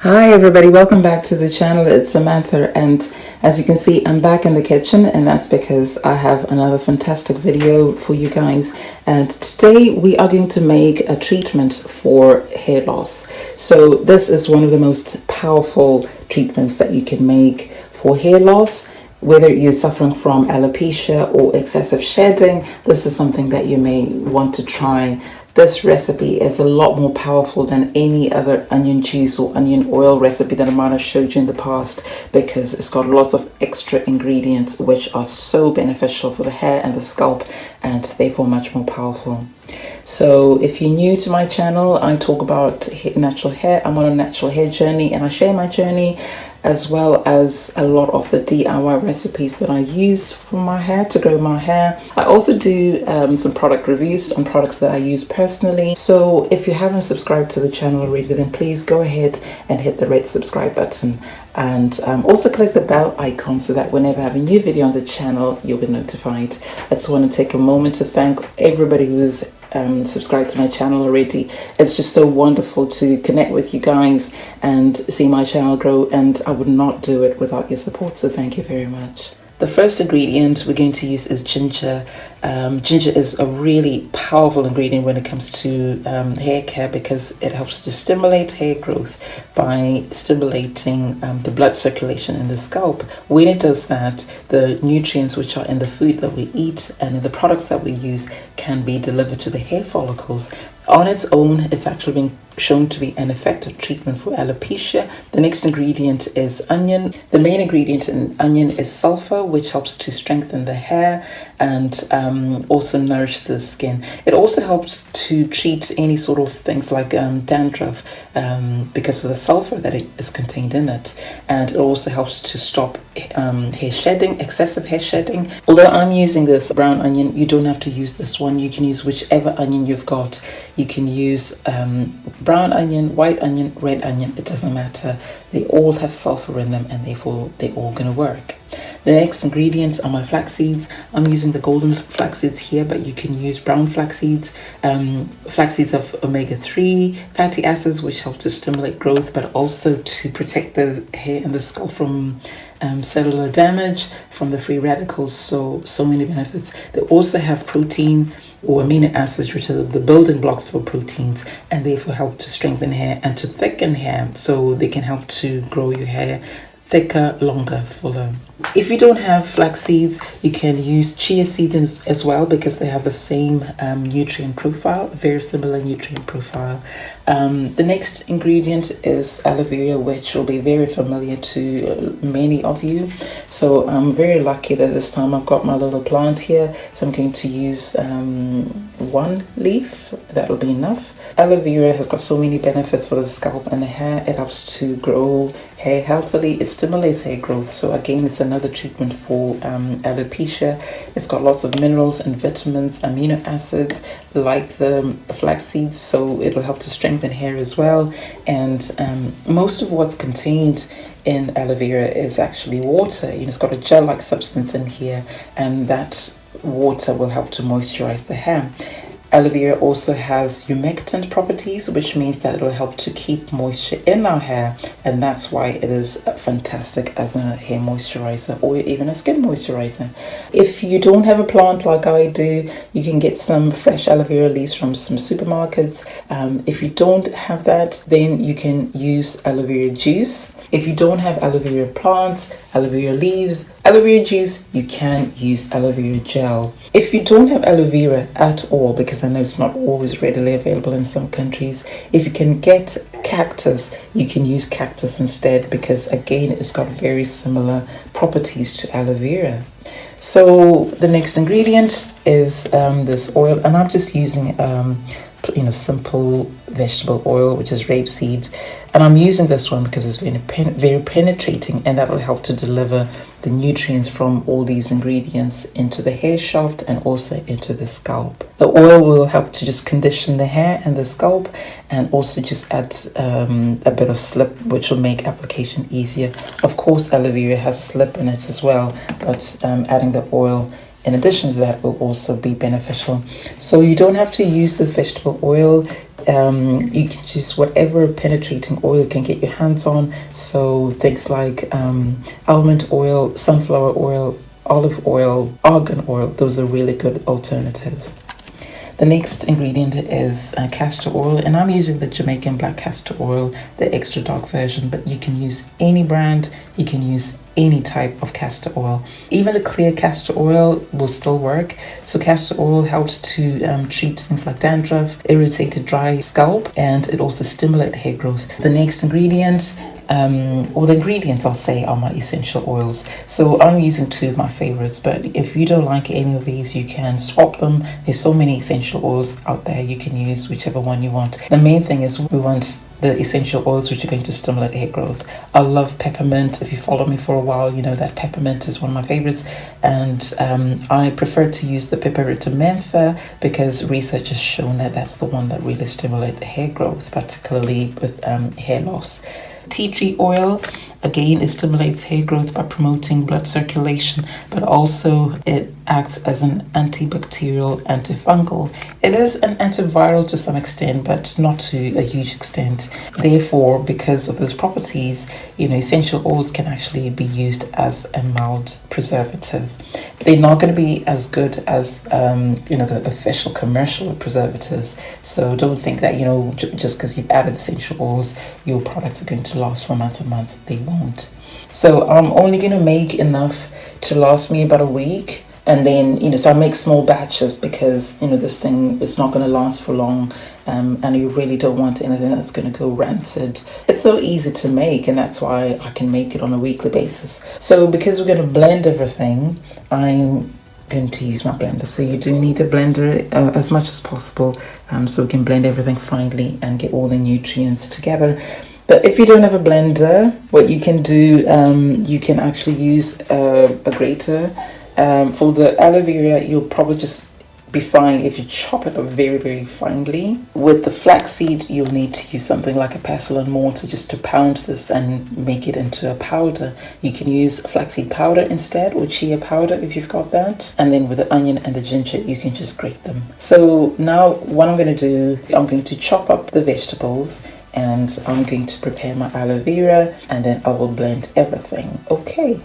Hi everybody, welcome back to the channel. It's Samantha, and as you can see, I'm back in the kitchen, and that's because I have another fantastic video for you guys. And today we are going to make a treatment for hair loss. So this is one of the most powerful treatments that you can make for hair loss. Whether you're suffering from alopecia or excessive shedding, this is something that you may want to try. This recipe is a lot more powerful than any other onion juice or onion oil recipe that I might have showed you in the past, because it's got lots of extra ingredients which are so beneficial for the hair and the scalp, and therefore much more powerful. So if you're new to my channel, I talk about natural hair. I'm on a natural hair journey, and I share my journey as well as a lot of the DIY recipes that I use for my hair, to grow my hair. I also do some product reviews on products that I use personally. So if you haven't subscribed to the channel already, then please go ahead and hit the red subscribe button, and also click the bell icon so that whenever I have a new video on the channel, you'll be notified. I just want to take a moment to thank everybody who's subscribe to my channel already. It's just so wonderful to connect with you guys and see my channel grow, and I would not do it without your support, so thank you very much. The first ingredient we're going to use is ginger. Ginger is a really powerful ingredient when it comes to hair care, because it helps to stimulate hair growth by stimulating the blood circulation in the scalp. When it does that, the nutrients which are in the food that we eat and in the products that we use can be delivered to the hair follicles. On its own, it's actually been shown to be an effective treatment for alopecia. The next ingredient is onion. The main ingredient in onion is sulfur, which helps to strengthen the hair and also nourish the skin. It also helps to treat any sort of things like dandruff because of the sulfur that is contained in it. And it also helps to stop hair shedding, excessive hair shedding. Although I'm using this brown onion, you don't have to use this one. You can use whichever onion you've got. You can use brown onion, white onion, red onion, it doesn't matter. They all have sulfur in them, and therefore they're all going to work. The next ingredients are my flax seeds. I'm using the golden flax seeds here, but you can use brown flax seeds. Flax seeds have omega-3 fatty acids, which help to stimulate growth, but also to protect the hair and the scalp from cellular damage, from the free radicals. So many benefits. They also have protein or amino acids, which are the building blocks for proteins, and therefore help to strengthen hair and to thicken hair, so they can help to grow your hair thicker, longer, fuller. If you don't have flax seeds, you can use chia seeds as well, because they have the same nutrient profile, very similar nutrient profile. The next ingredient is aloe vera, which will be very familiar to many of you. So I'm very lucky that this time I've got my little plant here. So I'm going to use one leaf. That'll be enough. Aloe vera has got so many benefits for the scalp and the hair. It helps to grow hair healthily. It stimulates hair growth. So again, it's another treatment for alopecia. It's got lots of minerals and vitamins, amino acids, like the flax seeds. So it'll help to strengthen hair as well. And most of what's contained in aloe vera is actually water. It's got a gel-like substance in here, and that water will help to moisturize the hair. Aloe vera also has humectant properties, which means that it will help to keep moisture in our hair, and that's why it is fantastic as a hair moisturizer or even a skin moisturizer. If you don't have a plant like I do, you can get some fresh aloe vera leaves from some supermarkets. If you don't have that, then you can use aloe vera juice. If you don't have aloe vera plants, aloe vera leaves, aloe vera juice, you can use aloe vera gel. If you don't have aloe vera at all, because I know it's not always readily available in some countries, if you can get cactus, you can use cactus instead, because again, it's got very similar properties to aloe vera. So the next ingredient is this oil, and I'm just using simple vegetable oil, which is rapeseed, and I'm using this one because it's very penetrating, and that will help to deliver the nutrients from all these ingredients into the hair shaft and also into the scalp. The oil will help to just condition the hair and the scalp, and also just add a bit of slip, which will make application easier. Of course, aloe vera has slip in it as well, but adding the oil in addition to that will also be beneficial. So you don't have to use this vegetable oil you can use whatever penetrating oil you can get your hands on. So things like almond oil, sunflower oil, olive oil, argan oil, those are really good alternatives. The next ingredient is castor oil, and I'm using the Jamaican black castor oil, the extra dark version, but you can use any brand, you can use any type of castor oil. Even the clear castor oil will still work. So castor oil helps to treat things like dandruff, irritated dry scalp, and it also stimulates hair growth. The next ingredient, or the ingredients I'll say, are my essential oils. So I'm using two of my favorites, but if you don't like any of these, you can swap them. There's so many essential oils out there, you can use whichever one you want. The main thing is we want the essential oils which are going to stimulate hair growth. I love peppermint. If you follow me for a while, you know that peppermint is one of my favorites, and I prefer to use the Piperita mentha because research has shown that that's the one that really stimulates hair growth, particularly with hair loss. Tea tree oil, again, it stimulates hair growth by promoting blood circulation, but also it acts as an antibacterial, antifungal. It is an antiviral to some extent, but not to a huge extent. Therefore, because of those properties, essential oils can actually be used as a mild preservative. They're not going to be as good as the official commercial preservatives. So don't think that just because you've added essential oils, your products are going to last for months and months. They won't. So I'm only going to make enough to last me about a week. And then, so I make small batches because, this thing is not going to last for long. And you really don't want anything that's going to go rancid. It's so easy to make, and that's why I can make it on a weekly basis. So because we're going to blend everything, I'm going to use my blender. So you do need a blender as much as possible, so we can blend everything finely and get all the nutrients together. But if you don't have a blender, what you can do, you can actually use a grater. For the aloe vera, you'll probably just be fine if you chop it up very, very finely. With the flaxseed, you'll need to use something like a pestle and mortar just to pound this and make it into a powder. You can use flaxseed powder instead, or chia powder if you've got that. And then with the onion and the ginger, you can just grate them. So now what I'm going to do, I'm going to chop up the vegetables, and I'm going to prepare my aloe vera, and then I will blend everything. Okay.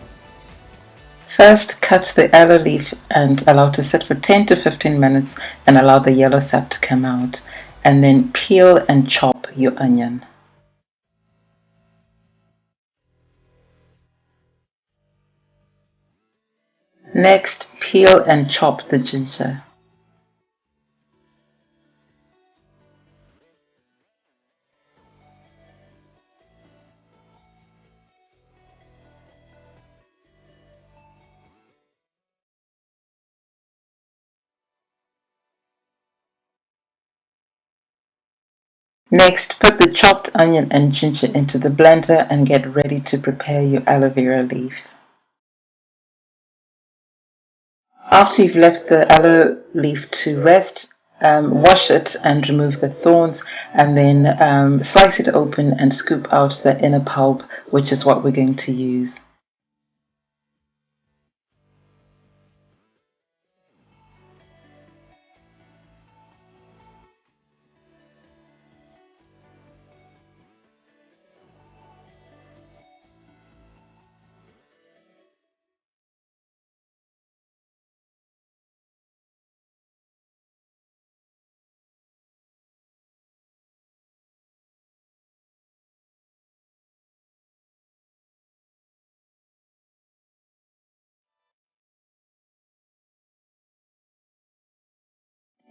First, cut the aloe leaf and allow to sit for 10 to 15 minutes and allow the yellow sap to come out. And then peel and chop your onion. Next, peel and chop the ginger. Next, put the chopped onion and ginger into the blender and get ready to prepare your aloe vera leaf. After you've left the aloe leaf to rest, wash it and remove the thorns, and then slice it open and scoop out the inner pulp, which is what we're going to use.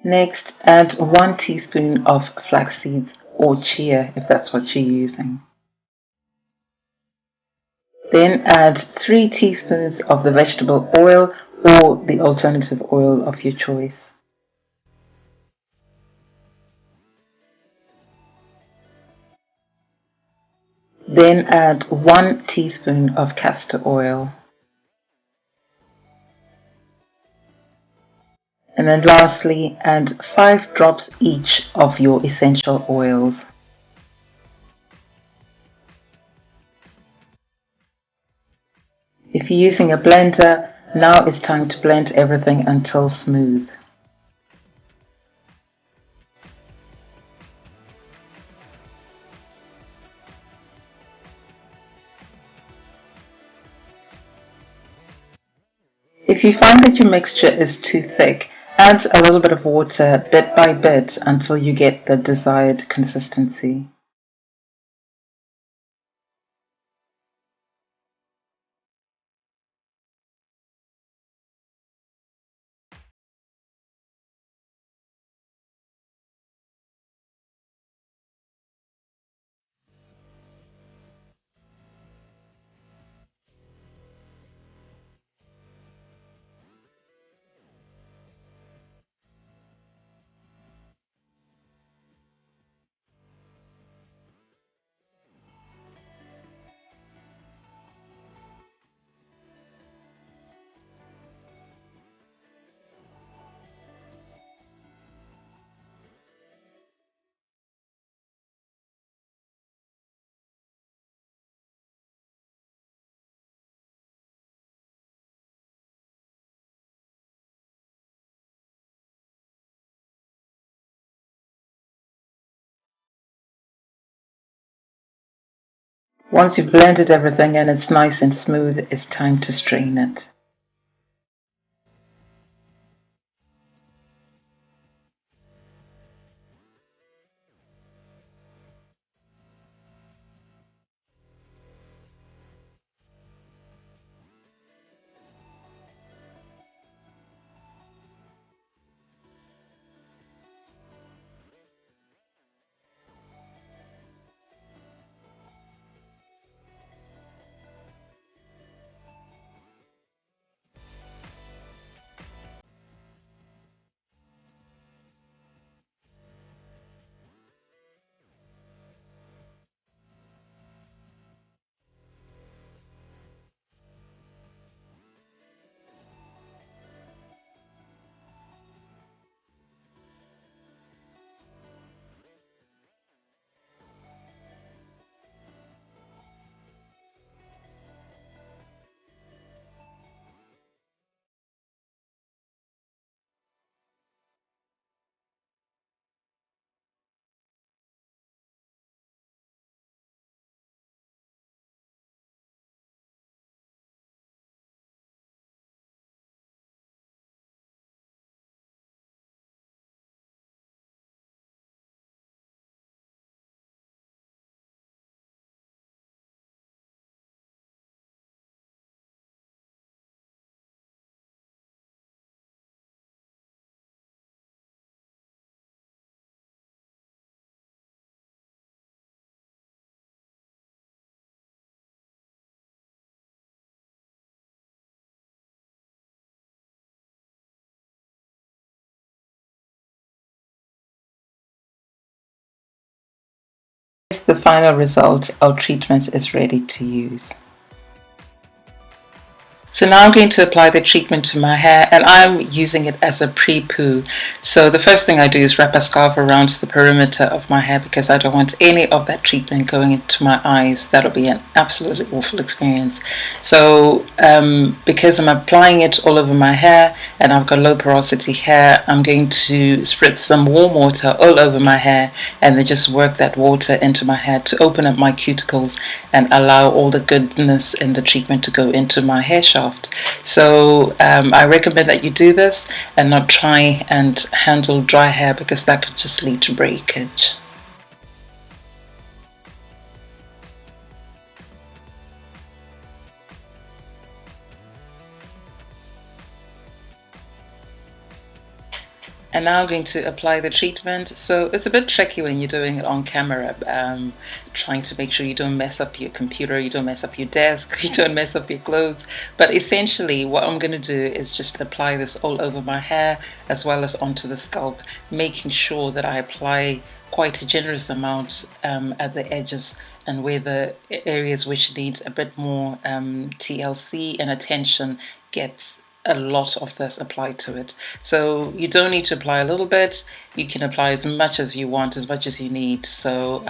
Next, add 1 teaspoon of flax seeds or chia if that's what you're using. Then add 3 teaspoons of the vegetable oil or the alternative oil of your choice. Then add 1 teaspoon of castor oil. And then lastly, add 5 drops each of your essential oils. If you're using a blender, now it's time to blend everything until smooth. If you find that your mixture is too thick, add a little bit of water bit by bit until you get the desired consistency. Once you've blended everything and it's nice and smooth, it's time to strain it. The final result, our treatment is ready to use. So now I'm going to apply the treatment to my hair, and I'm using it as a pre-poo. So the first thing I do is wrap a scarf around the perimeter of my hair because I don't want any of that treatment going into my eyes. That'll be an absolutely awful experience. So because I'm applying it all over my hair and I've got low porosity hair, I'm going to spritz some warm water all over my hair and then just work that water into my hair to open up my cuticles and allow all the goodness in the treatment to go into my hair shaft. So I recommend that you do this and not try and handle dry hair because that could just lead to breakage. And now I'm going to apply the treatment. So it's a bit tricky when you're doing it on camera, trying to make sure you don't mess up your computer, you don't mess up your desk, you don't mess up your clothes. But essentially what I'm going to do is just apply this all over my hair as well as onto the scalp, making sure that I apply quite a generous amount at the edges and where the areas which need a bit more TLC and attention gets a lot of this applied to it. So you don't need to apply a little bit, you can apply as much as you want, as much as you need. So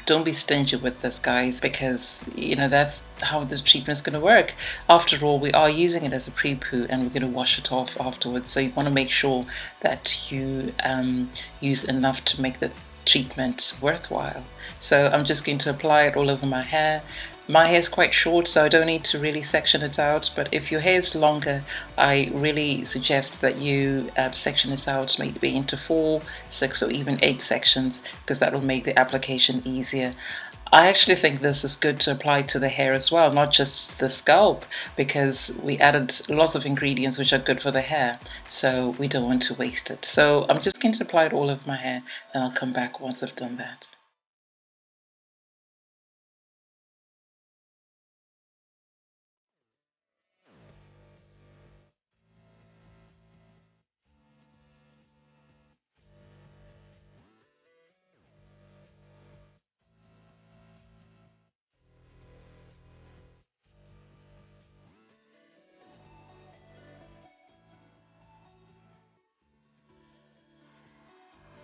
don't be stingy with this, guys, because that's how this treatment is going to work. After all, we are using it as a pre-poo and we're going to wash it off afterwards, so you want to make sure that you use enough to make the treatment worthwhile. So I'm just going to apply it all over my hair. My hair is quite short, so I don't need to really section it out, but if your hair is longer, I really suggest that you section it out maybe into 4, 6 or even 8 sections, because that will make the application easier. I actually think this is good to apply to the hair as well, not just the scalp, because we added lots of ingredients which are good for the hair, so we don't want to waste it. So I'm just going to apply it all over my hair, and I'll come back once I've done that.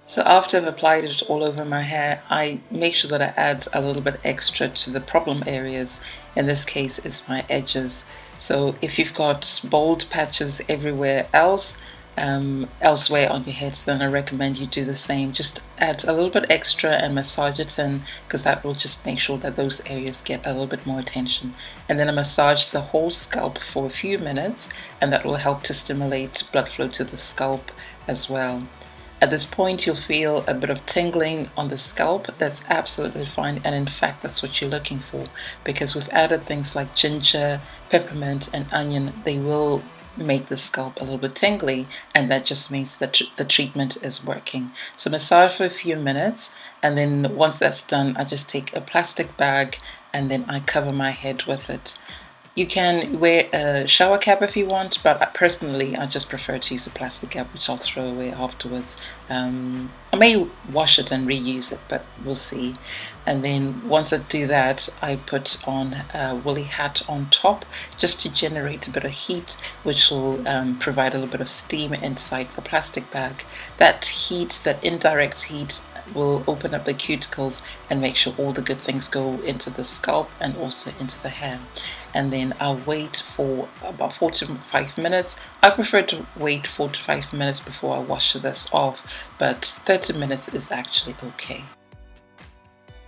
So after I've applied it all over my hair, I make sure that I add a little bit extra to the problem areas. In this case, it's my edges. So if you've got bald patches everywhere else, elsewhere on your head, then I recommend you do the same. Just add a little bit extra and massage it in, because that will just make sure that those areas get a little bit more attention. And then I massage the whole scalp for a few minutes, and that will help to stimulate blood flow to the scalp as well. At this point, you'll feel a bit of tingling on the scalp. That's absolutely fine, and in fact, that's what you're looking for, because we've added things like ginger, peppermint, and onion. They will make the scalp a little bit tingly, and that just means that the treatment is working. So massage for a few minutes, and then once that's done, I just take a plastic bag and then I cover my head with it. You can wear a shower cap if you want, but personally I just prefer to use a plastic cap, which I'll throw away afterwards. I may wash it and reuse it, but we'll see. And then once I do that, I put on a woolly hat on top, just to generate a bit of heat, which will provide a little bit of steam inside the plastic bag. That heat, that indirect heat, will open up the cuticles and make sure all the good things go into the scalp and also into the hair. And then I'll wait for about 4 to 5 minutes. I prefer to wait 4 to 5 minutes before I wash this off, but 30 minutes is actually okay.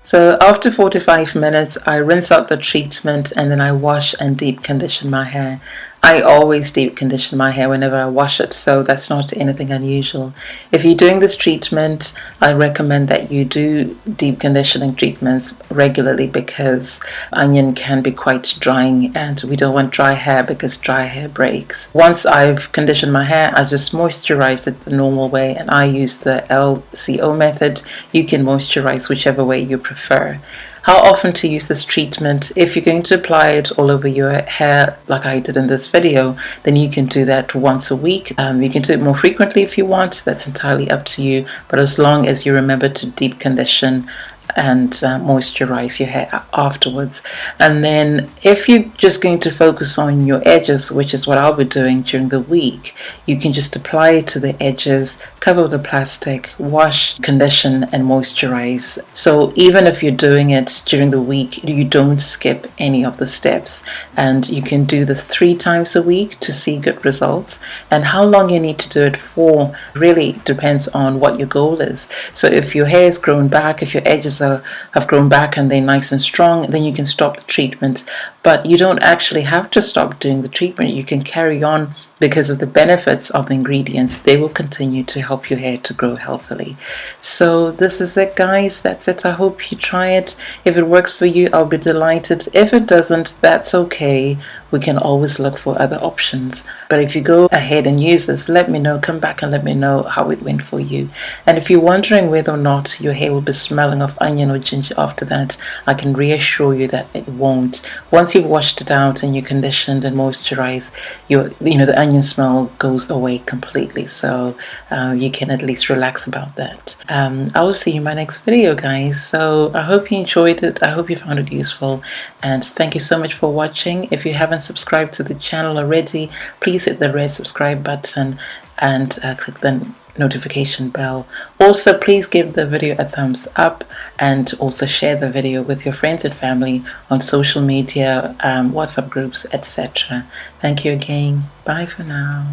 So after 4 to 5 minutes, I rinse out the treatment and then I wash and deep condition my hair. I always deep condition my hair whenever I wash it, so that's not anything unusual. If you're doing this treatment, I recommend that you do deep conditioning treatments regularly, because onion can be quite drying and we don't want dry hair, because dry hair breaks. Once I've conditioned my hair, I just moisturize it the normal way, and I use the LCO method. You can moisturize whichever way you prefer. How often to use this treatment? If you're going to apply it all over your hair like I did in this video, then you can do that once a week. You can do it more frequently if you want. That's entirely up to you, but as long as you remember to deep condition and moisturize your hair afterwards. And then if you're just going to focus on your edges, which is what I'll be doing during the week, you can just apply it to the edges, cover with the plastic, wash, condition, and moisturize. So even if you're doing it during the week, you don't skip any of the steps, and you can do this 3 times a week to see good results. And how long you need to do it for really depends on what your goal is. So if your hair is grown back, if your edges have grown back and they're nice and strong, then you can stop the treatment. But you don't actually have to stop doing the treatment. You can carry on, because of the benefits of the ingredients. They will continue to help your hair to grow healthily. So this is it, guys. That's it. I hope you try it. If it works for you, I'll be delighted. If it doesn't, that's okay. We can always look for other options. But if you go ahead and use this, let me know. Come back and let me know how it went for you. And if you're wondering whether or not your hair will be smelling of onion or ginger after that, I can reassure you that it won't. Once you've washed it out and you conditioned and moisturized, the onion smell goes away completely. So you can at least relax about that. I will see you in my next video, guys. So I hope you enjoyed it. I hope you found it useful. And thank you so much for watching. If you haven't subscribed to the channel already, please hit the red subscribe button and click the notification bell. Also, please give the video a thumbs up, and also share the video with your friends and family on social media, WhatsApp groups, etc. Thank you again. Bye for now.